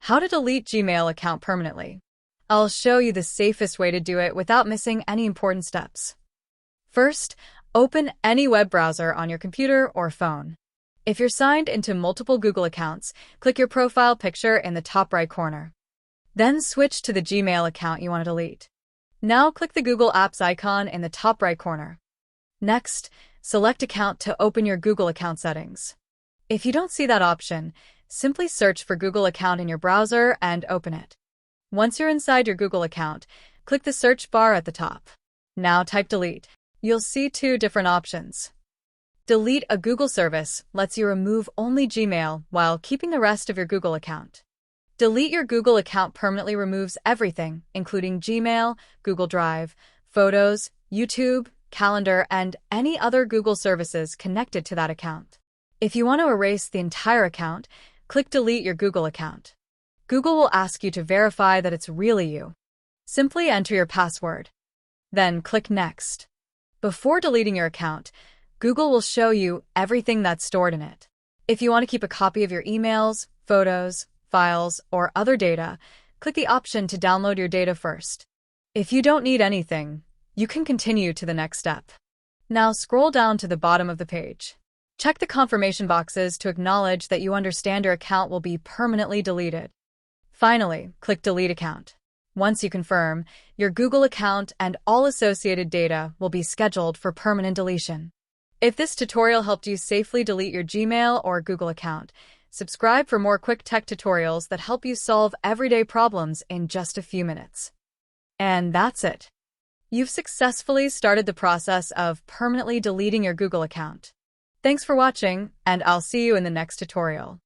How to delete Gmail account permanently. I'll show you the safest way to do it without missing any important steps. First, open any web browser on your computer or phone. If you're signed into multiple Google accounts, click your profile picture in the top right corner. Then switch to the Gmail account you want to delete. Now click the Google Apps icon in the top right corner. Next, select Account to open your Google account settings. If you don't see that option, simply search for Google account in your browser and open it. Once you're inside your Google account, click the search bar at the top. Now type delete. You'll see two different options. Delete a Google service lets you remove only Gmail while keeping the rest of your Google account. Delete your Google account permanently removes everything, including Gmail, Google Drive, Photos, YouTube, Calendar, and any other Google services connected to that account. If you want to erase the entire account, click Delete your Google account. Google will ask you to verify that it's really you. Simply enter your password. Then click Next. Before deleting your account, Google will show you everything that's stored in it. If you want to keep a copy of your emails, photos, files, or other data, click the option to download your data first. If you don't need anything, you can continue to the next step. Now scroll down to the bottom of the page. Check the confirmation boxes to acknowledge that you understand your account will be permanently deleted. Finally, click Delete Account. Once you confirm, your Google account and all associated data will be scheduled for permanent deletion. If this tutorial helped you safely delete your Gmail or Google account, subscribe for more quick tech tutorials that help you solve everyday problems in just a few minutes. And that's it. You've successfully started the process of permanently deleting your Google account. Thanks for watching, and I'll see you in the next tutorial.